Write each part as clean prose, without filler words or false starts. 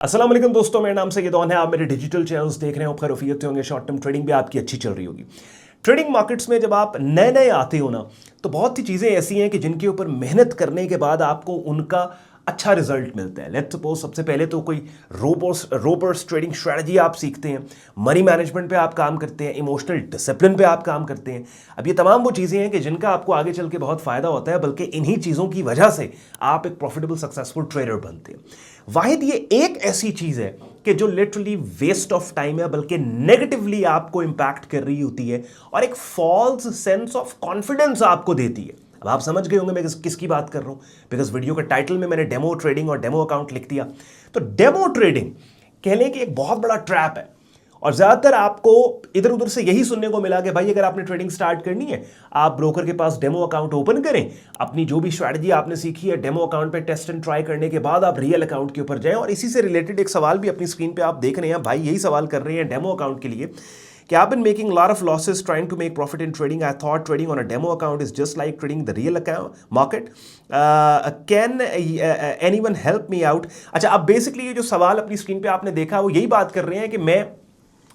अस्सलाम वालेकुम दोस्तों, मेरा नाम सैयद है। आप मेरे डिजिटल चैनल्स देख रहे हो, खैरियत से होंगे। शॉर्ट टर्म ट्रेडिंग भी आपकी अच्छी चल रही होगी। ट्रेडिंग मार्केट्स में जब आप नए नए आते हो ना, तो बहुत सी चीज़ें ऐसी हैं कि जिनके ऊपर मेहनत करने के बाद आपको उनका अच्छा रिजल्ट मिलता है। लेट्स सपोज सबसे पहले तो कोई रोबर्स ट्रेडिंग स्ट्रेटजी आप सीखते हैं, मनी मैनेजमेंट पे आप काम करते हैं, इमोशनल डिसिप्लिन पे आप काम करते हैं। अब ये तमाम वो चीज़ें हैं कि जिनका आपको आगे चल के बहुत फ़ायदा होता है, बल्कि इन्हीं चीज़ों की वजह से आप एक प्रॉफिटेबल सक्सेसफुल ट्रेडर बनते हैं। वाहिद ये एक ऐसी चीज़ है कि जो लिटरली वेस्ट ऑफ टाइम है, बल्कि नेगेटिवली आपको इंपैक्ट कर रही होती है और एक फॉल्स सेंस ऑफ कॉन्फिडेंस आपको देती है। अब आप समझ गए होंगे मैं किसकी बात कर रहा हूं, बिकॉज वीडियो के टाइटल में मैंने डेमो ट्रेडिंग और डेमो अकाउंट लिख दिया। तो डेमो ट्रेडिंग कह लें कि एक बहुत बड़ा ट्रैप है और ज़्यादातर आपको इधर उधर से यही सुनने को मिला कि भाई अगर आपने ट्रेडिंग स्टार्ट करनी है, आप ब्रोकर के पास डेमो अकाउंट ओपन करें, अपनी जो भी स्ट्रैटेजी आपने सीखी है डेमो अकाउंट पे टेस्ट एंड ट्राई करने के बाद आप रियल अकाउंट के ऊपर जाएं। और इसी से रिलेटेड एक सवाल भी अपनी स्क्रीन पे आप देख रहे हैं, भाई यही सवाल कर रहे हैं डेमो अकाउंट के लिए कि I've been making a lot of losses trying to make profit in trading. I thought trading on a demo account is just like trading the real account market. Can anyone help me out? अच्छा, अब basically ये जो सवाल अपनी screen पे आपने देखा वो यही बात कर रहे हैं कि मैं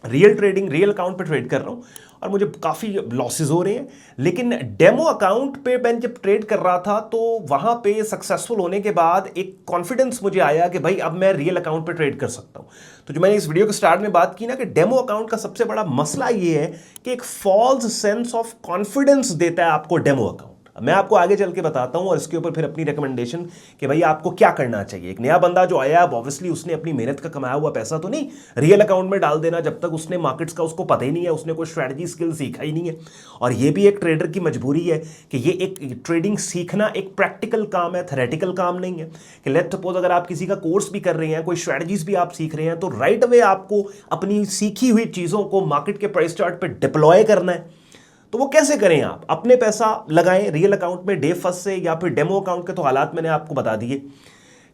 रियल अकाउंट पे ट्रेड कर रहा हूँ और मुझे काफ़ी लॉसेस हो रहे हैं, लेकिन डेमो अकाउंट पे मैं जब ट्रेड कर रहा था तो वहाँ पे सक्सेसफुल होने के बाद एक कॉन्फिडेंस मुझे आया कि भाई अब मैं रियल अकाउंट पे ट्रेड कर सकता हूँ। तो जो मैंने इस वीडियो के स्टार्ट में बात की ना कि डेमो अकाउंट का सबसे बड़ा मसला ये है कि एक फॉल्स सेंस ऑफ कॉन्फिडेंस देता है आपको डेमो अकाउंट। मैं आपको आगे चल के बताता हूं और इसके ऊपर फिर अपनी रिकमेंडेशन कि भाई आपको क्या करना चाहिए। एक नया बंदा जो आया, अब ऑब्वियसली उसने अपनी मेहनत का कमाया हुआ पैसा तो नहीं रियल अकाउंट में डाल देना जब तक उसने मार्केट्स का उसको पता ही नहीं है, उसने कोई स्ट्रैटेजी स्किल सीखा ही नहीं है। और ये भी एक ट्रेडर की मजबूरी है कि ये एक ट्रेडिंग सीखना एक प्रैक्टिकल काम है, थेरेटिकल काम नहीं है। कि लेट्स सपोज अगर आप किसी का कोर्स भी कर रहे हैं, कोई स्ट्रैटेजीज भी आप सीख रहे हैं, तो राइट अवे आपको अपनी सीखी हुई चीज़ों को मार्केट के प्राइस चार्ट पर डिप्लॉय करना है। तो वो कैसे करें? आप अपने पैसा लगाएं रियल अकाउंट में डे फर्स्ट से, या फिर डेमो अकाउंट के तो हालात मैंने आपको बता दिए,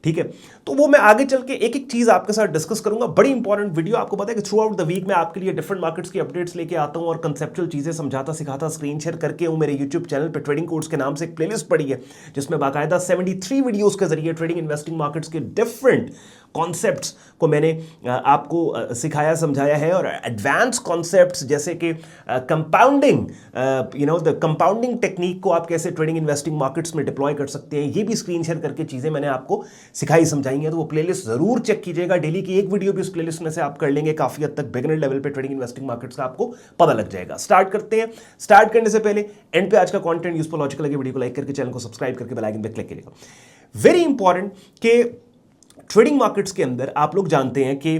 ठीक है। तो वो मैं आगे चल के एक एक चीज आपके साथ डिस्कस करूंगा। बड़ी इंपॉर्टेंट वीडियो। आपको पता है कि थ्रू आउट द वीक मैं आपके लिए डिफरेंट मार्केट्स की अपडेट्स लेके आता हूं और कंसेप्चुअल चीजें समझाता सिखाता स्क्रीन शेयर करके हूं। मेरे यूट्यूब चैनल पे ट्रेडिंग कोर्स के नाम से एक प्लेलिस्ट पड़ी है जिसमें बाकायदा 73 वीडियोस के जरिए ट्रेडिंग इन्वेस्टिंग मार्केट्स के डिफरेंट कॉन्सेप्ट्स को मैंने आपको सिखाया समझाया है। और एडवांस कॉन्सेप्ट्स जैसे कि कंपाउंडिंग, द कंपाउंडिंग टेक्निक को आप कैसे ट्रेडिंग इन्वेस्टिंग मार्केट्स में डिप्लॉय कर सकते हैं, ये भी स्क्रीन शेयर करके चीज़ें मैंने आपको सिखाई समझाई हैं। तो वो प्लेलिस्ट ज़रूर चेक कीजिएगा। डेली की एक वीडियो भी उस प्लेलिस्ट में से आप कर लेंगे, काफ़ी हद तक बिगिनर लेवल पे ट्रेडिंग इन्वेस्टिंग मार्केट्स का आपको पता लग जाएगा। स्टार्ट करते हैं। स्टार्ट करने से पहले एंड पे आज का कंटेंट यूजफुल लॉजिकल लगे, वीडियो को लाइक करके चैनल को सब्सक्राइब करके बेल आइकन पे क्लिक करिएगा। वेरी इंपॉर्टेंट कि ट्रेडिंग मार्केट्स के अंदर आप लोग जानते हैं कि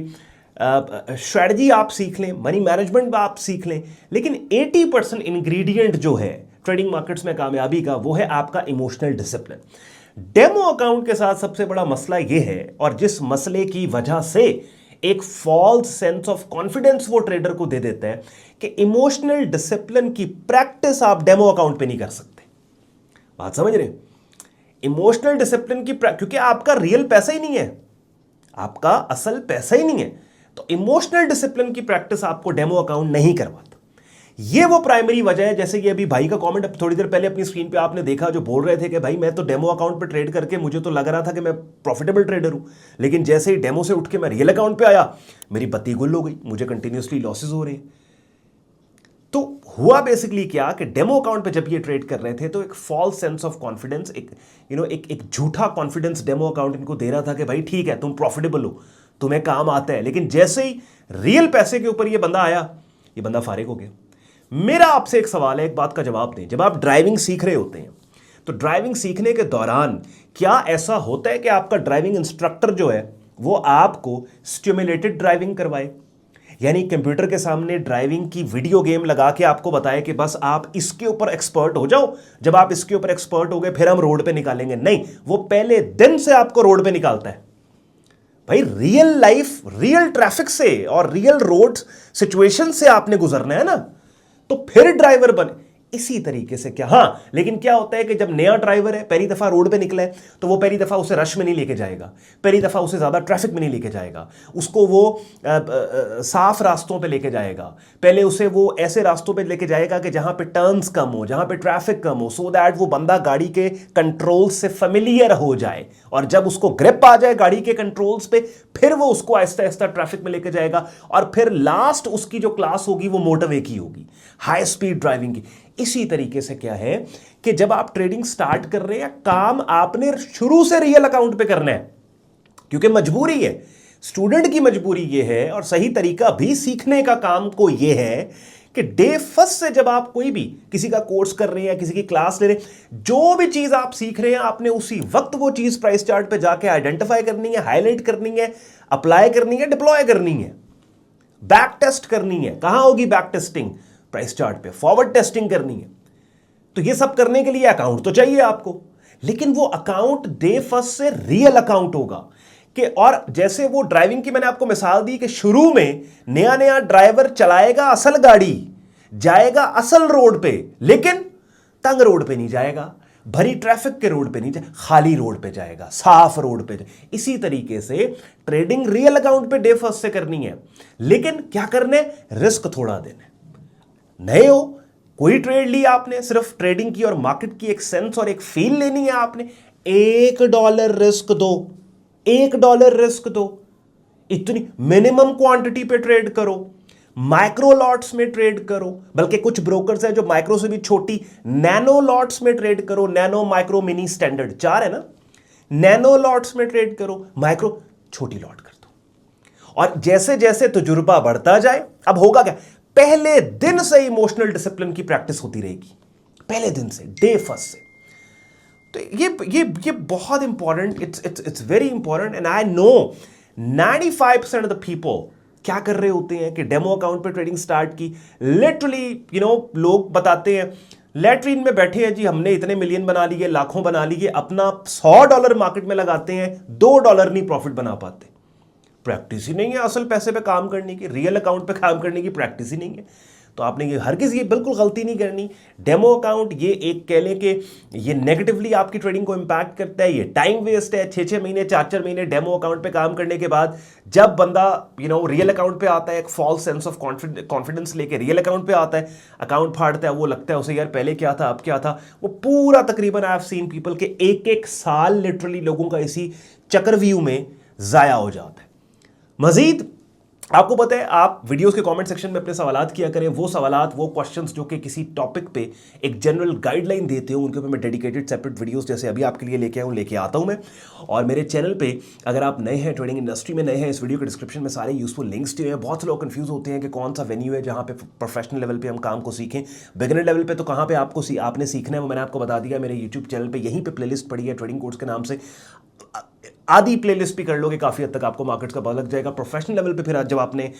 स्ट्रैटेजी आप सीख लें, मनी मैनेजमेंट आप सीख लें, लेकिन 80% इंग्रेडिएंट जो है ट्रेडिंग मार्केट्स में कामयाबी का, वो है आपका इमोशनल डिसिप्लिन। डेमो अकाउंट के साथ सबसे बड़ा मसला यह है, और जिस मसले की वजह से एक फॉल्स सेंस ऑफ कॉन्फिडेंस वो ट्रेडर को दे देता है, कि इमोशनल डिसिप्लिन की प्रैक्टिस आप डेमो अकाउंट पे नहीं कर सकते। बात समझ रहे हैं? इमोशनल डिसिप्लिन की क्योंकि आपका रियल पैसा ही नहीं है, आपका असल पैसा ही नहीं है, तो इमोशनल डिसिप्लिन की प्रैक्टिस आपको डेमो अकाउंट नहीं करवाता। ये वो प्राइमरी वजह है। जैसे कि अभी भाई का कमेंट अब थोड़ी देर पहले अपनी स्क्रीन पे आपने देखा, जो बोल रहे थे कि भाई मैं तो डेमो अकाउंट पे ट्रेड करके मुझे तो लग रहा था कि मैं प्रॉफिटेबल ट्रेडर हूं, लेकिन जैसे ही डेमो से उठ के मैं रियल अकाउंट पे आया, मेरी बत्ती गुल हो गई, मुझे कंटिन्यूसली लॉसेस हो रहे हैं। तो हुआ बेसिकली क्या कि डेमो अकाउंट पे जब ये ट्रेड कर रहे थे तो एक फॉल्स सेंस ऑफ कॉन्फिडेंस, एक झूठा कॉन्फिडेंस डेमो अकाउंट इनको दे रहा था कि भाई ठीक है तुम प्रॉफिटेबल हो, तुम्हें काम आता है। लेकिन जैसे ही रियल पैसे के ऊपर ये बंदा आया, ये बंदा फारिग हो गया। मेरा आपसे एक सवाल है, एक बात का जवाब दें। जब आप ड्राइविंग सीख रहे होते हैं तो ड्राइविंग सीखने के दौरान क्या ऐसा होता है कि आपका ड्राइविंग इंस्ट्रक्टर जो है वो आपको स्टिमुलेटेड ड्राइविंग करवाए, यानी कंप्यूटर के सामने ड्राइविंग की वीडियो गेम लगा के आपको बताए कि बस आप इसके ऊपर एक्सपर्ट हो जाओ, जब आप इसके ऊपर एक्सपर्ट हो गए फिर हम रोड पे निकालेंगे? नहीं, वो पहले दिन से आपको रोड पे निकालता है। भाई रियल लाइफ, रियल ट्रैफिक से और रियल रोड सिचुएशन से आपने गुजरना है ना, तो फिर ड्राइवर बने। इसी तरीके से क्या, हाँ लेकिन क्या होता है कि जब नया ड्राइवर है, पहली दफा रोड पे निकला है, तो वो पहली दफा उसे रश में नहीं लेके जाएगा, पहली दफा उसे ज्यादा ट्रैफिक में नहीं लेके जाएगा, उसको वो साफ रास्तों पे लेके जाएगा, पहले उसे वो ऐसे रास्तों पे लेके जाएगा कि जहां पे टर्न्स कम हो, जहां पे ट्रैफिक कम हो, सो दैट वो बंदा गाड़ी के कंट्रोल से फेमिलियर हो जाए, और जब उसको ग्रिप आ जाए गाड़ी के कंट्रोल्स पे, फिर वो उसको आहिस्ता आहिस्ता ट्रैफिक में लेके जाएगा, और फिर लास्ट उसकी जो क्लास होगी वो मोटरवे की होगी, हाई स्पीड ड्राइविंग की। इसी तरीके से क्या है कि जब आप ट्रेडिंग स्टार्ट कर रहे हैं, काम आपने शुरू से रियल अकाउंट पे करना है, क्योंकि मजबूरी है, स्टूडेंट की मजबूरी ये है, और सही तरीका भी सीखने का काम को ये है कि डे फर्स्ट से जब आप कोई भी किसी का कोर्स कर रहे हैं, किसी की क्लास ले रहे हैं, जो भी चीज आप सीख रहे हैं, आपने उसी वक्त वो चीज प्राइस चार्ट पे जाके आइडेंटिफाई करनी है, हाईलाइट करनी है, अप्लाई करनी है, डिप्लॉय करनी है, बैक टेस्ट करनी है। कहां होगी बैक टेस्टिंग? प्राइस चार्ट पे। फॉरवर्ड टेस्टिंग करनी है। तो ये सब करने के लिए अकाउंट तो चाहिए आपको, लेकिन वो अकाउंट डे फर्स्ट से रियल अकाउंट होगा कि, और जैसे वो ड्राइविंग की मैंने आपको मिसाल दी कि शुरू में नया नया ड्राइवर चलाएगा असल गाड़ी, जाएगा असल रोड पे, लेकिन तंग रोड पे नहीं जाएगा, भरी ट्रैफिक के रोड पे नहीं जाए, खाली रोड पे जाएगा, साफ रोड पे जाए। इसी तरीके से ट्रेडिंग रियल अकाउंट पे डे फर्स्ट से करनी है, लेकिन क्या करने, रिस्क थोड़ा देने। नए हो, कोई ट्रेड ली आपने, सिर्फ ट्रेडिंग की और मार्केट की एक सेंस और एक फील लेनी है आपने, $1 रिस्क दो, $1 रिस्क दो, इतनी मिनिमम क्वांटिटी पे ट्रेड करो, माइक्रो लॉट्स में ट्रेड करो, बल्कि कुछ ब्रोकर्स हैं जो माइक्रो से भी छोटी नैनो लॉट्स में ट्रेड करो, नैनो माइक्रो मिनी स्टैंडर्ड 4 है ना, नैनो लॉट्स में ट्रेड करो, माइक्रो छोटी लॉट कर दो। और जैसे जैसे तजुर्बा बढ़ता जाए, अब होगा क्या, पहले दिन से इमोशनल डिसिप्लिन की प्रैक्टिस होती रहेगी, पहले दिन से, डे फर्स्ट से। तो ये बहुत important, it's very important, and I know 95% of the people क्या कर रहे होते हैं कि डेमो अकाउंट पे ट्रेडिंग स्टार्ट की, लिटरली लोग बताते हैं लैट्रीन में बैठे हैं जी, हमने इतने मिलियन बना लिए, लाखों बना लिए, अपना $100 मार्केट में लगाते हैं, $2 नहीं प्रॉफिट बना पाते। प्रैक्टिस ही नहीं है असल पैसे पे काम करने की, रियल अकाउंट पे काम करने की प्रैक्टिस ही नहीं है। तो आपने ये हर किसी बिल्कुल गलती नहीं करनी। डेमो अकाउंट ये एक कह लें कि ये नेगेटिवली आपकी ट्रेडिंग को इंपैक्ट करता है, ये टाइम वेस्ट है। 6-6 महीने 4-4 महीने डेमो अकाउंट पे काम करने के बाद जब बंदा रियल अकाउंट पे आता है, एक फॉल्स सेंस ऑफ कॉन्फिडेंस लेके रियल अकाउंट पे आता है, अकाउंट फाड़ता है, वो लगता है उसे यार पहले क्या था अब क्या था, वो पूरा तकरीबन आई हैव सीन पीपल के 1-1 साल लिटरली लोगों का इसी चक्रव्यूह में जाया हो जाता है। मजीद आपको पता है, आप वीडियोस के कमेंट सेक्शन में अपने सवालात किया करें, वो सवालात, वो क्वेश्चंस जो कि किसी टॉपिक पे एक जनरल गाइडलाइन देते हो, उनके ऊपर मैं डेडिकेटेड सेपरेट वीडियोस जैसे अभी आपके लिए लेके आता हूं मैं। और मेरे चैनल पे अगर आप नए हैं, ट्रेडिंग इंडस्ट्री में नए हैं, इस वीडियो के डिस्क्रिप्शन में सारे यूजफुल लिंक्स दिए हैं। बहुत से लोग कंफ्यूज होते हैं कि कौन सा वेन्यू है जहाँ पे प्रोफेशनल लेवल पर हम काम को सीखें, बिगिनर लेवल पर तो कहाँ पर आपने सीखना है वो मैंने आपको बता दिया। मेरे यूट्यूब चैनल पर यहीं पर प्लेलिस्ट पड़ी है ट्रेडिंग कोर्स के नाम से, आधी प्लेलिस्ट भी कर लोगे, काफ़ी हद तक आपको मार्केट्स का पता लग जाएगा। प्रोफेशनल लेवल पे फिर आज जब आपने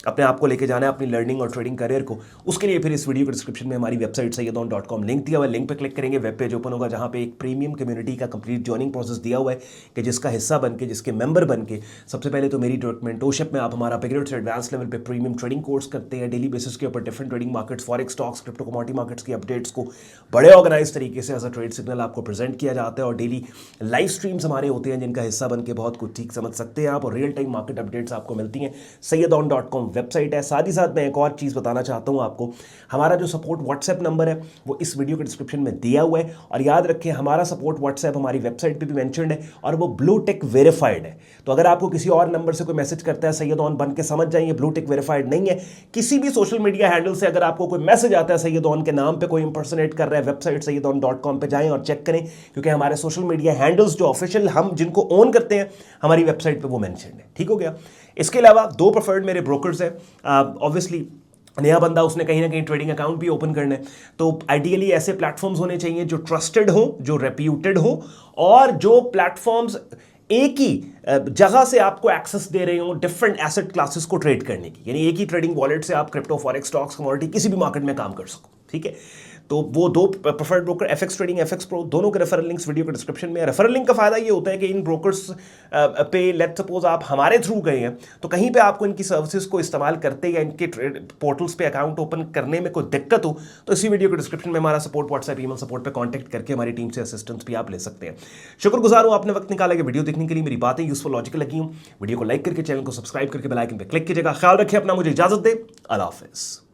अपने आप को लेके जाना है अपनी लर्निंग और ट्रेडिंग करियर को, उसके लिए फिर इस वीडियो के डिस्क्रिप्शन में हमारी वेबसाइट sayyadon.com लिंक दिया हुआ है। लिंक पे क्लिक करेंगे, वेब पेज ओपन होगा जहाँ पे एक प्रीमियम कम्युनिटी का कंप्लीट जॉइनिंग प्रोसेस दिया हुआ है कि जिसका हिस्सा बन के, जिसके मेंबर बन के, सबसे पहले तो मेरी मेंटरशिप में आप हमारा बिगिनर से एडवांस लेवल पे प्रीमियम ट्रेडिंग कोर्स करते हैं। डेली बेसिस के ऊपर different trading markets, forex, stocks, crypto commodity markets की अपडेट्स को बड़े ऑर्गेनाइज तरीके से एज अ ट्रेड सिग्नल आपको प्रेजेंट किया जाता है। और डेली लाइव स्ट्रीम्स हमारे होते हैं जिनका हिस्सा बन के बहुत कुछ ठीक समझ सकते हैं आप, और रियल टाइम मार्केट अपडेट्स आपको मिलती हैं। sayyadon.com वेबसाइट है। साथ ही साथ मैं एक और चीज़ बताना चाहता हूं आपको, हमारा जो सपोर्ट व्हाट्सएप नंबर है वो इस वीडियो के डिस्क्रिप्शन में दिया हुआ है। और याद रखें, हमारा सपोर्ट व्हाट्सएप हमारी वेबसाइट पे भी मेंशन्ड है और वो ब्लू टिक वेरीफाइड है। तो अगर आपको किसी और नंबर से कोई मैसेज करता है सैयद ऑन बन के समझ जाइए ब्लू टिक वेरीफाइड नहीं है। किसी भी सोशल मीडिया हैंडल से अगर आपको कोई मैसेज आता है सैयद ऑन के नाम पे कोई इंपर्सनेट कर रहा है, वेबसाइट sayyadon.com पे जाएं और चेक करें, क्योंकि हमारे सोशल मीडिया हैंडल्स जो ऑफिशियल हम जिनको ओन करते हैं हमारी वेबसाइट पे वो मेंशन्ड है। ठीक हो गया। इसके अलावा 2 प्रेफर्ड मेरे ब्रोकर्स हैं। ऑब्वियसली नया बंदा उसने कहीं ना कहीं ट्रेडिंग अकाउंट भी ओपन करना है, तो आइडियली ऐसे प्लेटफॉर्म्स होने चाहिए जो ट्रस्टेड हो, जो रेप्यूटेड हो, और जो प्लेटफॉर्म्स एक ही जगह से आपको एक्सेस दे रहे हो डिफरेंट एसेट क्लासेस को ट्रेड करने की, यानी एक ही ट्रेडिंग वॉलेट से आप क्रिप्टो, फॉरेक्स, स्टॉक्स, कमोडिटी किसी भी मार्केट में काम कर सको। ठीक है। तो वो दो preferred broker FX trading, FX pro, दोनों के रेफरल लिंक्स वीडियो के डिस्क्रिप्शन में। रेफरल लिंक का फायदा ये होता है कि इन ब्रोकर्स पे लेट सपोज आप हमारे थ्रू गए हैं तो कहीं पे आपको इनकी सर्विसेज को इस्तेमाल करते या इनके पोर्टल्स पे अकाउंट ओपन करने में कोई दिक्कत हो तो इसी वीडियो के डिस्क्रिप्शन में हमारा सपोर्ट व्हाट्सएप ईमेल सपोर्ट पे कांटेक्ट करके हमारी टीम से असिस्टेंस भी आप ले सकते हैं। शुक्रगुजार हूं आपने वक्त निकाला वीडियो देखने के लिए, मेरी बातें यूजफुल लॉजिकल लगी हूं। वीडियो को लाइक करके चैनल को सब्सक्राइब करके बेल आइकन पे क्लिक कीजिएगा। ख्याल रखिए अपना, मुझे इजाजत दे, अल्लाह हाफिज़।